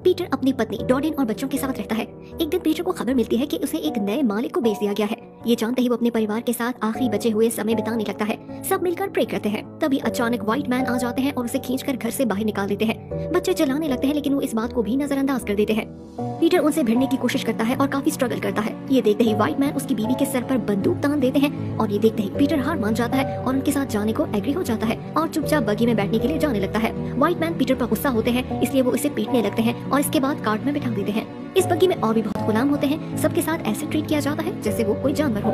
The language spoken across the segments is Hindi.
पीटर अपनी पत्नी डॉर्डेन और बच्चों के साथ रहता है। एक दिन पीटर को खबर मिलती है कि उसे एक नए मालिक को बेच दिया गया है। ये जानते ही वो अपने परिवार के साथ आखिरी बचे हुए समय बिताने लगता है। सब मिलकर प्रे करते हैं। तभी अचानक व्हाइट मैन आ जाते हैं और उसे खींचकर घर से बाहर निकाल देते हैं। बच्चे चिल्लाने लगते हैं लेकिन वो इस बात को भी नजरअंदाज कर देते हैं। पीटर उनसे भिड़ने की कोशिश करता है और काफी स्ट्रगल करता है। ये देखते ही व्हाइट मैन उसकी बीवी के सर पर बंदूक तान देते हैं और ये देखते ही पीटर हार मान जाता है और उनके साथ जाने को एग्री हो जाता है और चुपचाप बगी में बैठने के लिए जाने लगता है। व्हाइट मैन पीटर पर गुस्सा होते हैं, इसलिए वो इसे पीटने लगते हैं और इसके बाद कार्ट में बिठा देते हैं। इस बगी में और भी बहुत गुलाम होते हैं। सबके साथ ऐसे ट्रीट किया जाता है जैसे वो कोई जानवर हो।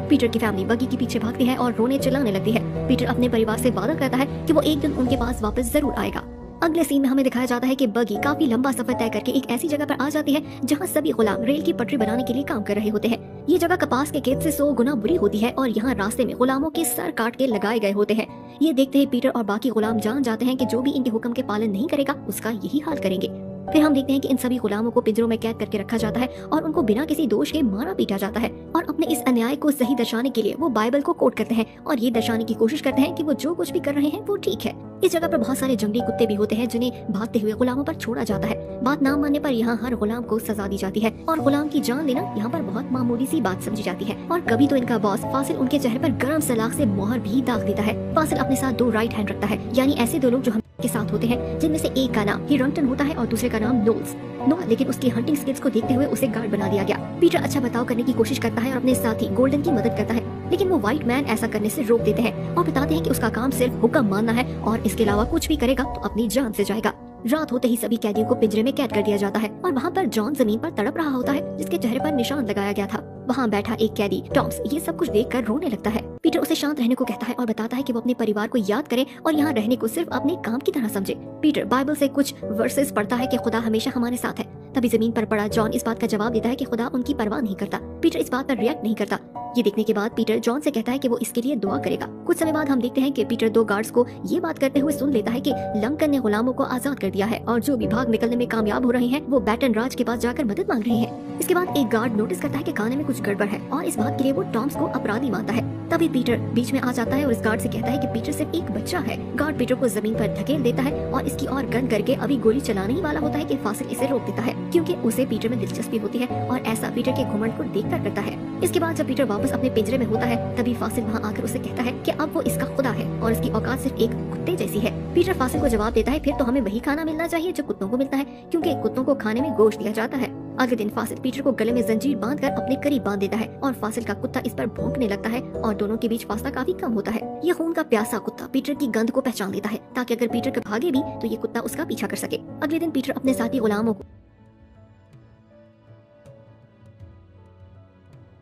पीटर की फैमिली बगी के पीछे भागती है और रोने चिल्लाने लगती है। पीटर अपने परिवार से वादा करता है कि वो एक दिन उनके पास वापस जरूर आएगा। अगले सीन में हमें दिखाया जाता है कि बगी काफी लंबा सफर तय करके एक ऐसी जगह पर आ जाती है जहां सभी गुलाम रेल की पटरी बनाने के लिए काम कर रहे होते हैं। ये जगह कपास के खेत से 100 गुना बुरी होती है और यहाँ रास्ते में गुलामों के सर काट के लगाए गए होते हैं। ये देखते ही पीटर और बाकी गुलाम जान जाते हैं कि जो भी इनके हुक्म के पालन नहीं करेगा उसका यही हाल करेंगे। फिर हम देखते हैं कि इन सभी गुलामों को पिंजरों में कैद करके रखा जाता है और उनको बिना किसी दोष के मारा पीटा जाता है। और अपने इस अन्याय को सही दर्शाने के लिए वो बाइबल को कोट करते हैं और ये दर्शाने की कोशिश करते हैं कि वो जो कुछ भी कर रहे हैं वो ठीक है। इस जगह पर बहुत सारे जंगली कुत्ते भी होते हैं जिन्हें भागते हुए गुलामों पर छोड़ा जाता है। बात ना मानने पर यहाँ हर गुलाम को सजा दी जाती है और गुलाम की जान लेना यहाँ पर बहुत मामूली सी बात समझी जाती है। और कभी तो इनका बॉस फासिल उनके चेहरे पर गर्म सलाख से मोहर भी दाग देता है। फासिल अपने साथ 2 राइट हैंड रखता है, यानी ऐसे 2 लोग जो हम के साथ होते हैं, जिनमें से एक का नाम हिरंटन होता है और दूसरे का नाम नोल्स। लेकिन उसकी हंटिंग स्किल्स को देखते हुए उसे गार्ड बना दिया गया। पीटर अच्छा बर्ताव करने की कोशिश करता है और अपने साथी गोल्डन की मदद करता है, लेकिन वो व्हाइट मैन ऐसा करने से रोक देते हैं और बताते हैं कि उसका काम सिर्फ हुक्म मानना है और इसके अलावा कुछ भी करेगा तो अपनी जान से जाएगा। रात होते ही सभी कैदियों को पिंजरे में कैद कर दिया जाता है और वहाँ पर जॉन जमीन पर तड़प रहा होता है जिसके चेहरे पर निशान लगाया गया था। वहाँ बैठा एक कैदी टॉम्स ये सब कुछ देखकर रोने लगता है। पीटर उसे शांत रहने को कहता है और बताता है कि वो अपने परिवार को याद करे और यहाँ रहने को सिर्फ अपने काम की तरह समझे। पीटर बाइबल से कुछ वर्सेस पढ़ता है कि खुदा हमेशा हमारे साथ है। तभी जमीन पर पड़ा जॉन इस बात का जवाब देता है कि खुदा उनकी परवाह नहीं करता। पीटर इस बात पर रिएक्ट नहीं करता। ये देखने के बाद पीटर जॉन से कहता है कि वो इसके लिए दुआ करेगा। कुछ समय बाद हम देखते हैं कि पीटर 2 गार्ड्स को ये बात करते हुए सुन लेता है कि लंकन ने गुलामों को आजाद कर दिया है और जो भी भाग निकलने में कामयाब हो रहे हैं वो बैटन राज के पास जाकर मदद मांग रहे हैं। इसके बाद एक गार्ड नोटिस करता है कि खाने में कुछ गड़बड़ है और इस बात के लिए वो टॉम्स को अपराधी मानता है। तभी पीटर बीच में आ जाता है और इस गार्ड से कहता है कि पीटर सिर्फ एक बच्चा है। गार्ड पीटर को जमीन पर धकेल देता है और इसकी ओर गन करके अभी गोली चलाने ही वाला होता है कि फासिल इसे रोक देता है क्योंकि उसे पीटर में दिलचस्पी होती है और ऐसा पीटर के घुमंड को देखकर करता है। इसके बाद जब पीटर वापस अपने पिंजरे में होता है तभी फासिल वहाँ आकर उसे कहता है कि अब वो इसका खुदा है और इसकी औकात सिर्फ एक कुत्ते जैसी है। पीटर फासिल को जवाब देता है फिर तो हमें वही खाना मिलना चाहिए जो कुत्तों को मिलता है क्योंकि कुत्तों को खाने में गोश्त दिया जाता है। अगले दिन फासिल पीटर को गले में जंजीर बांधकर अपने करीब बांध देता है और फासिल का कुत्ता इस पर भौंकने लगता है और दोनों के बीच फासला काफी कम होता है। ये खून का प्यासा कुत्ता पीटर की गंध को पहचान लेता है ताकि अगर पीटर के भागे भी तो ये कुत्ता उसका पीछा कर सके। अगले दिन पीटर अपने साथी गुलामों को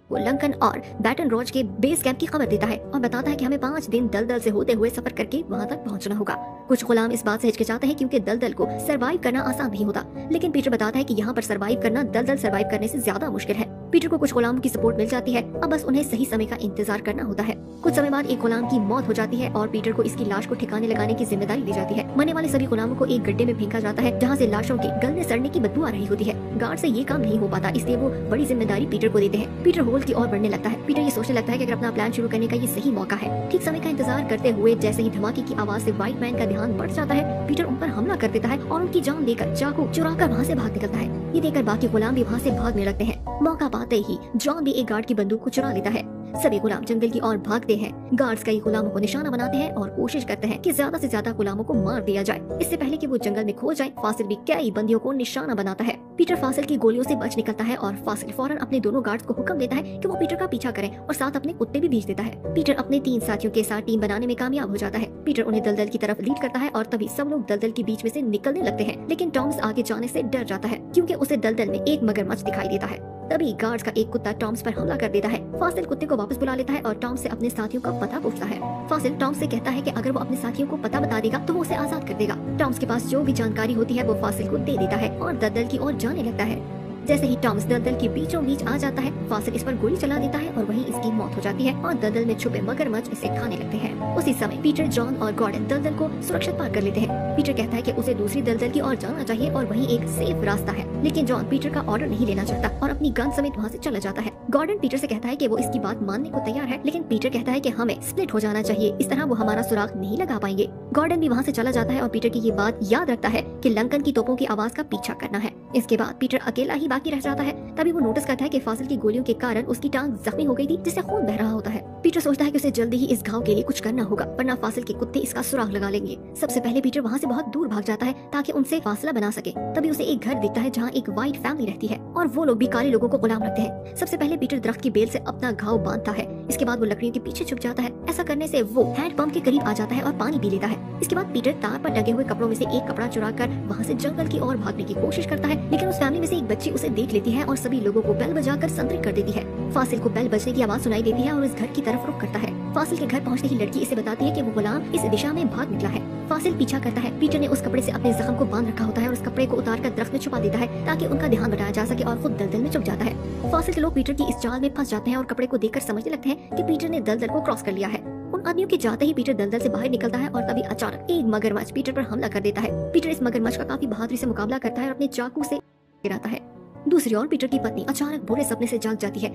वो लंकन और बैटन रोज के बेस कैंप की खबर देता है और बताता है कि हमें 5 दिन दलदल से होते हुए सफर करके वहाँ तक पहुँचना होगा। कुछ गुलाम इस बात से हिचकिचाते हैं क्योंकि दलदल को सरवाइव करना आसान नहीं होता, लेकिन पीटर बताता है कि यहाँ पर सरवाइव करना दलदल सरवाइव करने से ज्यादा मुश्किल है। पीटर को कुछ गुलामों की सपोर्ट मिल जाती है, अब बस उन्हें सही समय का इंतजार करना होता है। कुछ समय बाद एक गुलाम की मौत हो जाती है और पीटर को इसकी लाश को ठिकाने लगाने की जिम्मेदारी दी जाती है। मरने वाले सभी गुलामों को एक गड्ढे में फेंका जाता है जहाँ से लाशों के गलने सड़ने की बदबू आ रही होती है। गार्ड से ये काम नहीं हो पाता, इसलिए वो बड़ी जिम्मेदारी पीटर को देते हैं। पीटर होल की ओर बढ़ने लगता है। पीटर ये सोचने लगता है कि अगर अपना प्लान शुरू करने का ये सही मौका है। ठीक समय का इंतजार करते हुए जैसे ही धमाके की आवाज से व्हाइट मैन का ध्यान बढ़ जाता है, पीटर उन पर हमला कर देता है और उनकी जान लेकर चाकू चुराकर वहाँ से भाग निकलता है। ये देखकर बाकी गुलाम भी वहाँ से भागने लगते हैं। मौका पाते ही जॉन भी एक गार्ड की बंदूक को चुरा लेता है। सभी गुलाम जंगल की ओर भागते हैं। गार्ड्स कई गुलामों को निशाना बनाते हैं और कोशिश करते हैं कि ज्यादा से ज्यादा गुलामों को मार दिया जाए। इससे पहले कि वो जंगल में खो जाए, फासिल भी कई बंदियों को निशाना बनाता है। पीटर फासिल की गोलियों से बच निकलता है और फासिल फौरन अपने दोनों गार्ड्स को हुक्म देता है कि वो पीटर का पीछा करें और साथ अपने कुत्ते भी भेज देता है। पीटर अपने 3 साथियों के साथ टीम बनाने में कामयाब हो जाता है। पीटर उन्हें दलदल की तरफ लीड करता है और तभी सब लोग दलदल के बीच में से निकलने लगते हैं, लेकिन टॉम्स आगे जाने से डर जाता है क्योंकि उसे दलदल में एक मगरमच्छ दिखाई देता है। तभी गार्ड्स का एक कुत्ता टॉम्स पर हमला कर देता है। फासिल कुत्ते को वापस बुला लेता है और टॉम्स से अपने साथियों का पता पूछता है। फासिल टॉम्स से कहता है कि अगर वो अपने साथियों को पता बता देगा तो वो उसे आजाद कर देगा। टॉम्स के पास जो भी जानकारी होती है वो फासिल को दे देता है और दलदल की ओर जाने लगता है। जैसे ही टॉम्स दलदल के बीचों बीच आ जाता है, फासिल इस पर गोली चला देता है और वहीं इसकी मौत हो जाती है और दलदल में छुपे मगरमच्छ इसे खाने लगते हैं। उसी समय पीटर, जॉन और गॉर्डन दलदल को सुरक्षित पार कर लेते हैं। पीटर कहता है कि उसे दूसरी दलदल की ओर जाना चाहिए और वहीं एक सेफ रास्ता है, लेकिन जॉन पीटर का ऑर्डर नहीं लेना चाहता और अपनी गन समेत वहाँ से चला जाता है। गॉर्डन पीटर से कहता है कि वो इसकी बात मानने को तैयार है, लेकिन पीटर कहता है कि हमें स्प्लिट हो जाना चाहिए, इस तरह वो हमारा सुराग नहीं लगा पाएंगे। गॉर्डन भी वहाँ से चला जाता है और पीटर की ये बात याद रखता है कि लंकन की तोपों की आवाज का पीछा करना है। इसके बाद पीटर अकेला ही बाकी रह जाता है। तभी वो नोटिस करता है कि फासिल की गोलियों के कारण उसकी टांग जख्मी हो गई थी, जिससे खून बह रहा होता है। पीटर सोचता है कि उसे जल्दी ही इस घाव के लिए कुछ करना होगा, वरना फासिल के कुत्ते इसका सुराग लगा लेंगे। सबसे पहले पीटर वहाँ से बहुत दूर भाग जाता है ताकि उनसे फासला बना सके। तभी उसे एक घर दिखता है जहाँ एक व्हाइट फैमिली रहती है और वो लोग भी काले लोगों को गुलाम रखते हैं। सबसे पहले पीटर दरख्त की बेल से अपना घाव बांधता है। इसके बाद वो लकड़ियों के पीछे छुप जाता है। ऐसा करने से वो हैंडपंप के करीब आ जाता है और पानी पी लेता है। इसके बाद पीटर तार पर लगे हुए कपड़ों में से एक कपड़ा चुराकर वहाँ से जंगल की ओर भागने की कोशिश करता है, लेकिन उस फैमिली में से एक बच्ची उसे देख लेती है और सभी लोगों को बेल बजाकर संतृप्त कर देती है। फासिल को बेल बजने की आवाज सुनाई देती है और इस घर की तरफ रुख करता है। फासिल के घर पहुँचते ही लड़की इसे बताती है कि वो गुलाम इस दिशा में भाग निकला है। फासिल पीछा करता है। पीटर ने उस कपड़े से अपने जख्म को बांध रखा होता है और उस कपड़े को उतारकर दरख्त में छुपा देता है ताकि उनका ध्यान बटाया जा सके और खुद दलदल में छुप जाता है। फासिल के लोग पीटर की इस चाल में फंस जाते हैं और कपड़े को देखकर समझने लगते हैं कि पीटर ने दलदल को क्रॉस कर लिया है। उन आदमियों के जाते ही पीटर दलदल से बाहर निकलता है और तभी अचानक एक मगरमच्छ पीटर पर हमला कर देता है। पीटर इस मगरमच्छ का काफी बहादुरी से मुकाबला करता है और अपने चाकू से गिराता है। दूसरी ओर पीटर की पत्नी अचानक बुरे सपने से जाग जाती है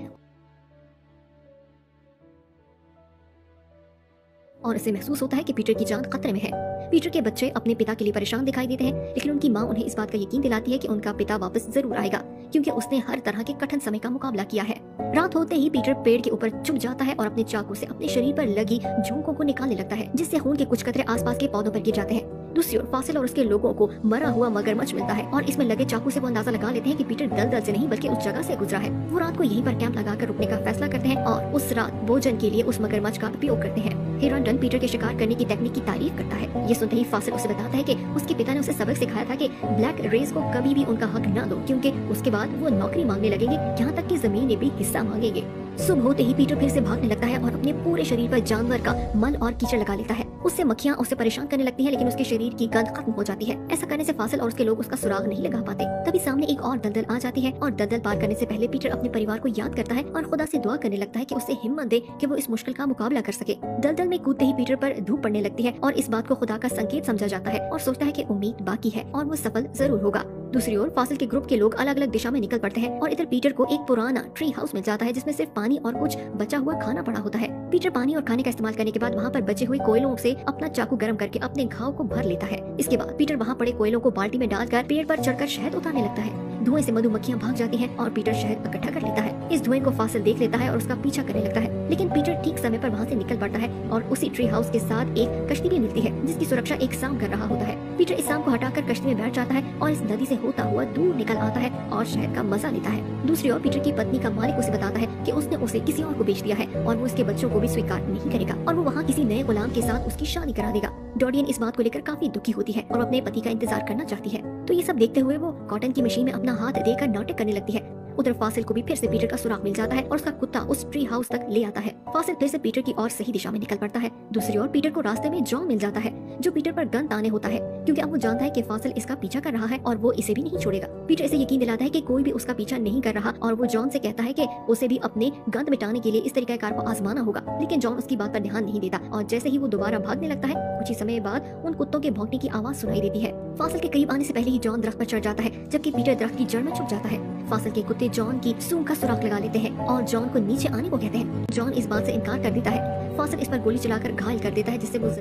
और उसे महसूस होता है कि पीटर की जान खतरे में है। पीटर के बच्चे अपने पिता के लिए परेशान दिखाई देते हैं, लेकिन उनकी माँ उन्हें इस बात का यकीन दिलाती है कि उनका पिता वापस जरूर आएगा, क्योंकि उसने हर तरह के कठिन समय का मुकाबला किया है। रात होते ही पीटर पेड़ के ऊपर छुप जाता है और अपने चाकू से अपने शरीर पर लगी झोंकों को निकालने लगता है, जिससे खून के कुछ कतरे आसपास के पौधों पर गिर जाते हैं। दूसरी ओर फासिल और उसके लोगों को मरा हुआ मगरमच्छ मिलता है और इसमें लगे चाकू से वो अंदाजा लगा लेते हैं कि पीटर दलदल से नहीं बल्कि उस जगह से गुजरा है। वो रात को यहीं पर कैंप लगाकर रुकने का फैसला करते हैं और उस रात भोजन के लिए उस मगरमच्छ का उपयोग करते हैं। हिरनडन पीटर के शिकार करने की तकनीक की तारीफ करता है। ये सुनते ही फासिल उसे बताता है कि उसके पिता ने उसे सबक सिखाया था कि ब्लैक रेस को कभी भी उनका हक न दो, क्योंकि उसके बाद वो नौकरी मांगने लगेंगे, यहाँ तक कि जमीन में भी हिस्सा मांगेंगे। सुबह होते ही पीटर फिर से भागने लगता है और अपने पूरे शरीर पर जानवर का मल और कीचड़ लगा लेता है। उससे मक्खियाँ उसे परेशान करने लगती हैं, लेकिन उसके शरीर की गंध खत्म हो जाती है। ऐसा करने से फासिल और उसके लोग उसका सुराग नहीं लगा पाते। तभी सामने एक और दलदल आ जाती है और दलदल पार करने से पहले पीटर अपने परिवार को याद करता है और खुदा से दुआ करने लगता है कि उसे हिम्मत दे कि वो इस मुश्किल का मुकाबला कर सके। दलदल में कूदते ही पीटर पर धूप पड़ने लगती है और इस बात को खुदा का संकेत समझा जाता है और सोचता है कि उम्मीद बाकी है और वो सफल जरूर होगा। दूसरी ओर फासिल के ग्रुप के लोग अलग अलग दिशा में निकल पड़ते हैं और इधर पीटर को एक पुराना ट्री हाउस मिल जाता है जिसमें सिर्फ पानी और कुछ बचा हुआ खाना पड़ा होता है। पीटर पानी और खाने का इस्तेमाल करने के बाद वहाँ पर बचे हुए कोयलों से अपना चाकू गर्म करके अपने घाव को भर लेता है। इसके बाद पीटर वहाँ पड़े कोयलों को बाल्टी में डालकर पेड़ पर चढ़कर शहद उतारने लगता है। धुएं से मधुमक्खियां भाग जाती हैं और पीटर शहद इकट्ठा कर लेता है। इस धुएं को फासिल देख लेता है और उसका पीछा करने लगता है, लेकिन पीटर ठीक समय पर वहाँ से निकल पड़ता है और उसी ट्री हाउस के साथ एक कश्ती भी मिलती है जिसकी सुरक्षा एक सांप कर रहा होता है। पीटर इस सांप को हटाकर कश्ती में बैठ जाता है और इस नदी से होता हुआ दूर निकल आता है और शहद का मजा लेता है। दूसरी ओर पीटर की पत्नी का मालिक उसे बताता है कि उसने उसे किसी और को बेच दिया है और वो उसके बच्चों को भी स्वीकार नहीं करेगा और वो वहाँ किसी नए गुलाम के साथ उसकी शादी करा देगा। डॉडियन इस बात को लेकर काफी दुखी होती है और अपने पति का इंतजार करना चाहती है। तो ये सब देखते हुए वो कॉटन की मशीन में अपना हाथ देकर नाटक करने लगती है। उधर फासिल को भी फिर से पीटर का सुराग मिल जाता है और उसका कुत्ता उस ट्री हाउस तक ले आता है। फासिल फिर से पीटर की ओर सही दिशा में निकल पड़ता है। दूसरी ओर पीटर को रास्ते में जॉन मिल जाता है जो पीटर पर गन ताने होता है, क्योंकि अब वो जानता है कि फासिल इसका पीछा कर रहा है और वो इसे भी नहीं छोड़ेगा। पीटर इसे यकीन दिलाता है कि कोई भी उसका पीछा नहीं कर रहा और वो जॉन से कहता है कि उसे भी अपने गंध मिटाने के लिए इस तरीकाकार को आजमाना होगा, लेकिन जॉन उसकी बात पर ध्यान नहीं देता और जैसे ही वो दोबारा भागने लगता है कुछ ही समय बाद उन कुत्तों के भौंकने की आवाज सुनाई देती है। फासिल के करीब आने से पहले ही जॉन दरख्त पर चढ़ जाता है, जबकि पीटर दरख्त की जड़ में छुप जाता है। फासिल के कुत्ते जॉन की सूंड का सुराग लगा लेते हैं और जॉन को नीचे आने को कहते हैं। जॉन इस बात से इनकार कर देता है। फासिल इस पर गोली चलाकर घायल कर देता है, जिससे वो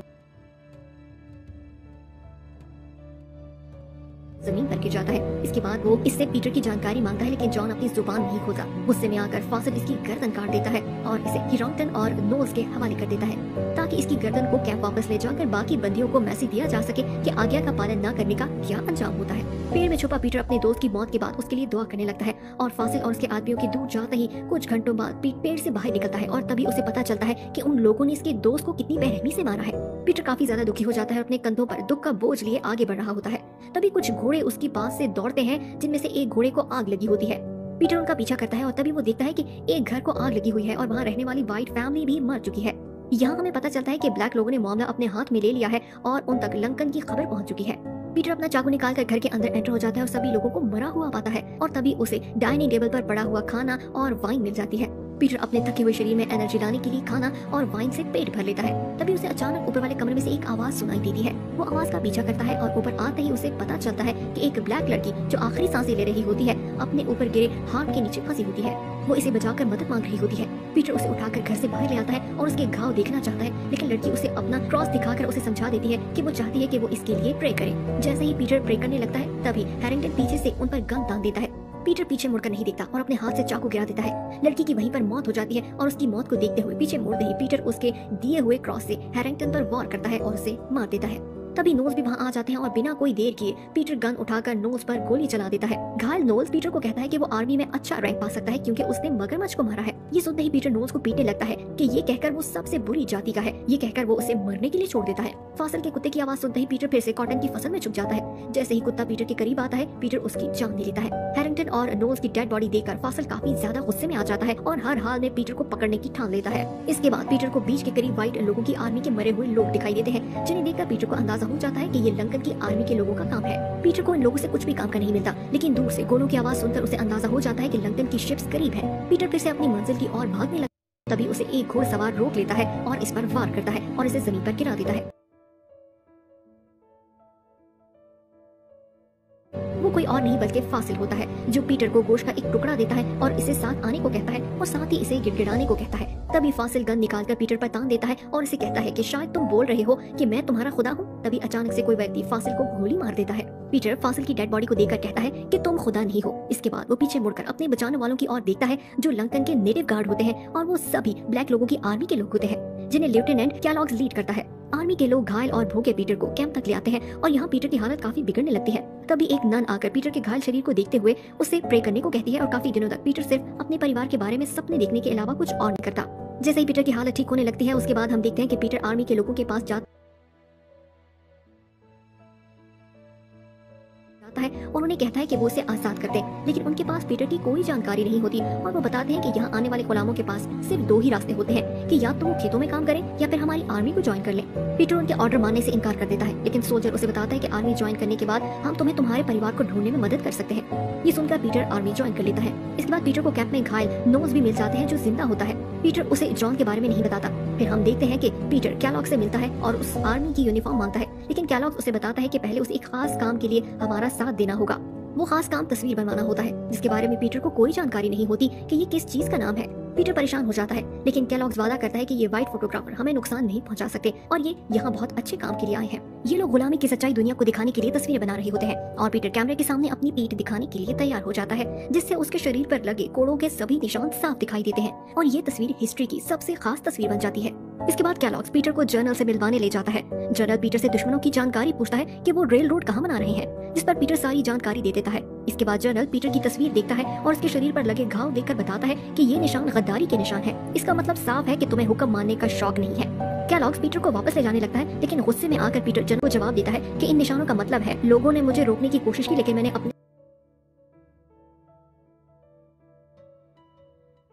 जमीन पर गिर जाता है। इसके बाद वो इससे पीटर की जानकारी मांगता है, लेकिन जॉन अपनी जुबान नहीं खोलता। गुस्से में आकर फासिल इसकी गर्दन काट देता है और इसे हिरॉन्गटन और नोल्स के हवाले कर देता है ताकि इसकी गर्दन को कैंप वापस ले जाकर बाकी बंदियों को मैसेज दिया जा सके कि आज्ञा का पालन न करने का क्या अंजाम होता है। पेड़ में छुपा पीटर अपने दोस्त की मौत के बाद उसके लिए दुआ करने लगता है और फासिल और उसके आदमियों के दूर जाते ही कुछ घंटों बाद पेड़ से बाहर निकलता है और तभी उसे पता चलता है कि उन लोगों ने इसके दोस्त को कितनी बेरहमी से मारा है। पीटर काफी ज्यादा दुखी हो जाता है और अपने कंधों पर दुख का बोझ लिए आगे बढ़ रहा होता है। तभी कुछ घोड़े उसके पास से दौड़ते हैं, जिनमें से एक घोड़े को आग लगी होती है। पीटर उनका पीछा करता है और तभी वो देखता है कि एक घर को आग लगी हुई है और वहाँ रहने वाली व्हाइट फैमिली भी मर चुकी है। यहाँ हमें पता चलता है कि ब्लैक लोगों ने मामला अपने हाथ में ले लिया है और उन तक लंकन की खबर पहुँच चुकी है। पीटर अपना चाकू निकालकर घर के अंदर एंटर हो जाता है और सभी लोगों को मरा हुआ पाता है और तभी उसे डाइनिंग टेबल पर पड़ा हुआ खाना और वाइन मिल जाती है। पीटर अपने थके हुए शरीर में एनर्जी लाने के लिए खाना और वाइन से पेट भर लेता है। तभी उसे अचानक ऊपर वाले कमरे में से एक आवाज सुनाई देती है। वो आवाज का पीछा करता है और ऊपर आते ही उसे पता चलता है कि एक ब्लैक लड़की जो आखिरी सांसें ले रही होती है अपने ऊपर गिरे हार्ट के नीचे फंसी होती है। वो इसे बचाकर मदद मांग रही होती है। पीटर उसे उठाकर घर से बाहर ले आता है और उसके घाव देखना चाहता है, लेकिन लड़की उसे अपना क्रॉस दिखाकर उसे समझा देती है कि वो चाहती है कि वो इसके लिए प्रे करे। जैसे ही पीटर प्रे करने लगता है, तभी हैरिंगटन पीछे से उन पर गन तान देता है। पीटर पीछे मुड़कर नहीं देखता और अपने हाथ से चाकू गिरा देता है। लड़की की वहीं पर मौत हो जाती है और उसकी मौत को देखते हुए पीछे मुड़ते ही पीटर उसके दिए हुए क्रॉस से हैरिंगटन पर वार करता है और उसे मार देता है। तभी नोल्स भी वहाँ आ जाते हैं और बिना कोई देर किए पीटर गन उठाकर नोल्स पर गोली चला देता है। घायल नोल्स पीटर को कहता है कि वो आर्मी में अच्छा रैंक पा सकता है क्योंकि उसने मगरमच्छ को मारा है। ये सुनते ही पीटर नोल्स को पीटने लगता है कि ये कहकर वो सबसे बुरी जाति का है। ये कहकर वो उसे मरने के लिए छोड़ देता है। फासिल के कुत्ते की आवाज सुनते ही पीटर फिर से कॉटन की फसल में छुप जाता है। जैसे ही कुत्ता पीटर के करीब आता है, पीटर उसकी जान ले लेता है। हैरिंगटन और नोल्स की डेड बॉडी देखकर फासिल काफी ज्यादा गुस्से में आ जाता है और हर हाल में पीटर को पकड़ने की ठान लेता है। इसके बाद पीटर को बीच के करीब व्हाइट लोगों की आर्मी के मरे हुए लोग दिखाई देते हैं, जिन्हें देखकर पीटर को अंदाजा हो जाता है कि ये लंकन की आर्मी के लोगों का काम है। पीटर को इन लोगों से कुछ भी काम का नहीं मिलता, लेकिन दूर से गोलों की आवाज सुनकर उसे अंदाजा हो जाता है कि लंकन की शिप्स करीब है। पीटर फिर से अपनी मंजिल की ओर भागने लगता है। तभी उसे एक घुड़सवार रोक लेता है और इस पर वार करता है और इसे जमीन पर गिरा देता है। वो कोई और नहीं बल्कि फासिल होता है, जो पीटर को गोश्त का एक टुकड़ा देता है और इसे साथ आने को कहता है और साथ ही इसे गिड़गिड़ाने को कहता है। तभी फासिल गन निकालकर पीटर पर तान देता है और इसे कहता है कि शायद तुम बोल रहे हो कि मैं तुम्हारा खुदा हूँ। तभी अचानक से कोई व्यक्ति फासिल को गोली मार देता है। पीटर फासिल की डेड बॉडी को देखकर कहता है कि तुम खुदा नहीं हो। इसके बाद वो पीछे मुड़कर अपने बचाने वालों की ओर देखता है, जो लंकन के नेटिव गार्ड होते हैं और वो सभी ब्लैक लोगों की आर्मी के लोग होते हैं, जिन्हें लेफ्टिनेंट कैलॉग्स लीड करता है। आर्मी के लोग घायल और भूखे पीटर को कैंप तक ले आते हैं और यहाँ पीटर की हालत काफी बिगड़ने लगती है। तभी एक नन आकर पीटर के घायल शरीर को देखते हुए उससे प्रे करने को कहती है और काफी दिनों तक पीटर सिर्फ अपने परिवार के बारे में सपने देखने के अलावा कुछ और नहीं करता। जैसे ही पीटर की हालत ठीक होने लगती है, उसके बाद हम देखते हैं कि पीटर आर्मी के लोगों के पास जाता है और उन्हें कहता है कि वो उसे आजाद कर दें, लेकिन उनके पास पीटर की कोई जानकारी नहीं होती और वो बताते हैं कि यहाँ आने वाले गुलामों के पास सिर्फ दो ही रास्ते होते हैं कि या तो वो खेतों में काम करें या फिर हमारी आर्मी को ज्वाइन कर लें। पीटर उनके ऑर्डर मानने से इनकार कर देता है, लेकिन सोल्जर उसे बताता है कि आर्मी ज्वाइन करने के बाद हम तुम्हें तुम्हारे परिवार को ढूंढने में मदद कर सकते हैं। ये सुनकर पीटर आर्मी ज्वाइन कर लेता है। इसके बाद पीटर को कैंप में घायल नोल्स भी मिल जाते हैं, जो जिंदा होता है। पीटर उसे जॉन के बारे में नहीं बताता। फिर हम देखते हैं कि पीटर कैलॉग से मिलता है और उस आर्मी की यूनिफॉर्म मांगता है, लेकिन कैलॉग उसे बताता है कि पहले उसे एक खास काम के लिए हमारा साथ देना होगा। वो खास काम तस्वीर बनवाना होता है, जिसके बारे में पीटर को कोई जानकारी नहीं होती कि ये किस चीज का नाम है। पीटर परेशान हो जाता है, लेकिन कैलॉग्स वादा करता है कि ये व्हाइट फोटोग्राफर हमें नुकसान नहीं पहुंचा सकते और ये यहाँ बहुत अच्छे काम के लिए आए हैं। ये लोग गुलामी की सच्चाई दुनिया को दिखाने के लिए तस्वीरें बना रहे होते हैं और पीटर कैमरे के सामने अपनी पीठ दिखाने के लिए तैयार हो जाता है, जिससे उसके शरीर पर लगे कोड़ों के सभी निशान साफ दिखाई देते हैं और ये तस्वीर हिस्ट्री की सबसे खास तस्वीर बन जाती है। इसके बाद कैलॉग्स पीटर को जनरल से मिलवाने ले जाता है। जनरल पीटर से दुश्मनों की जानकारी पूछता है कि वो रेल रोड कहाँ बना रहे हैं, जिस पर पीटर सारी जानकारी दे देता है। इसके बाद जनरल पीटर की तस्वीर देखता है और उसके शरीर पर लगे घाव देखकर बताता है कि ये निशान गद्दारी के निशान है। इसका मतलब साफ है कि तुम्हें हुक्म मानने का शौक नहीं है। कैलॉग्स पीटर को वापस ले जाने लगता है, लेकिन गुस्से में आकर पीटर जनरल को जवाब देता है कि इन निशानों का मतलब है लोगों ने मुझे रोकने की कोशिश की, लेकिन मैंने अपने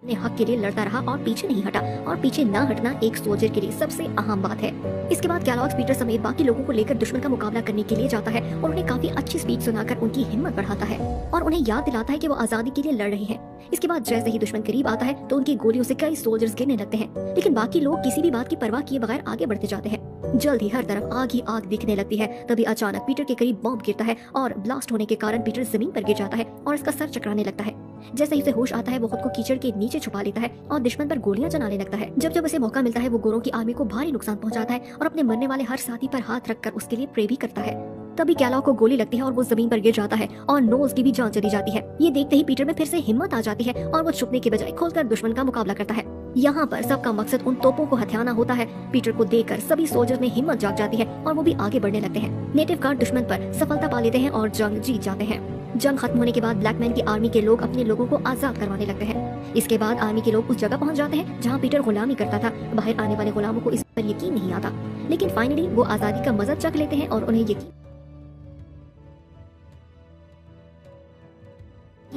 हक के लिए लड़ता रहा और पीछे नहीं हटा, और पीछे ना हटना एक सोल्जर के लिए सबसे अहम बात है। इसके बाद कैलॉग्स पीटर समेत बाकी लोगों को लेकर दुश्मन का मुकाबला करने के लिए जाता है और उन्हें काफी अच्छी स्पीच सुनाकर उनकी हिम्मत बढ़ाता है और उन्हें याद दिलाता है कि वो आजादी के लिए लड़ रहे हैं। इसके बाद जैसे ही दुश्मन करीब आता है तो उनकी गोलियों से कई सोल्जर्स गिरने लगते हैं, लेकिन बाकी लोग किसी भी बात की परवाह किए बगैर आगे बढ़ते जाते हैं। जल्द ही हर तरफ आग ही आग दिखने लगती है। तभी अचानक पीटर के करीब बॉम्ब गिरता है और ब्लास्ट होने के कारण पीटर जमीन पर गिर जाता है और इसका सर चकराने लगता है। जैसे ही उसे होश आता है, वो खुद को कीचड़ के नीचे छुपा लेता है और दुश्मन पर गोलियां चलाने लगता है। जब जब उसे मौका मिलता है, वो गोरों की आर्मी को भारी नुकसान पहुंचाता है और अपने मरने वाले हर साथी पर हाथ रखकर उसके लिए प्रे भी करता है। तभी कैलॉग को गोली लगती है और वो जमीन पर गिर जाता है और नोल्स की भी जान चली जाती है। ये देखते ही पीटर में फिर से हिम्मत आ जाती है और वो छुपने के बजाय खुलकर दुश्मन का मुकाबला करता है। यहाँ पर सबका मकसद उन तोपों को हथियाना होता है। पीटर को देखकर सभी सोल्जर्स में हिम्मत जाग जाती है और वो भी आगे बढ़ने लगते हैं। नेटिव गार्ड दुश्मन पर सफलता पा लेते हैं और जंग जीत जाते हैं। जंग खत्म होने के बाद ब्लैकमैन की आर्मी के लोग अपने लोगों को आजाद करवाने लगते हैं। इसके बाद आर्मी के लोग उस जगह पहुंच जाते हैं जहां पीटर गुलामी करता था। बाहर आने वाले गुलामों को इस पर यकीन नहीं आता, लेकिन फाइनली वो आजादी का मजा चख लेते हैं और उन्हें यकीन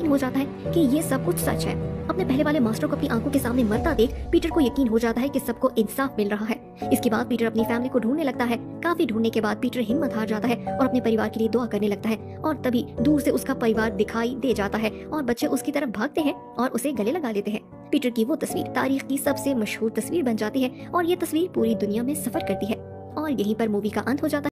हो जाता है कि ये सब कुछ सच है। अपने पहले वाले मास्टर को अपनी आंखों के सामने मरता देख पीटर को यकीन हो जाता है कि सबको इंसाफ मिल रहा है। इसके बाद पीटर अपनी फैमिली को ढूंढने लगता है। काफी ढूंढने के बाद पीटर हिम्मत हार जाता है और अपने परिवार के लिए दुआ करने लगता है और तभी दूर से उसका परिवार दिखाई दे जाता है और बच्चे उसकी तरफ भागते हैं और उसे गले लगा लेते हैं। पीटर की वो तस्वीर तारीख की सबसे मशहूर तस्वीर बन जाती है और ये तस्वीर पूरी दुनिया में सफर करती है और यहीं पर मूवी का अंत हो जाता है।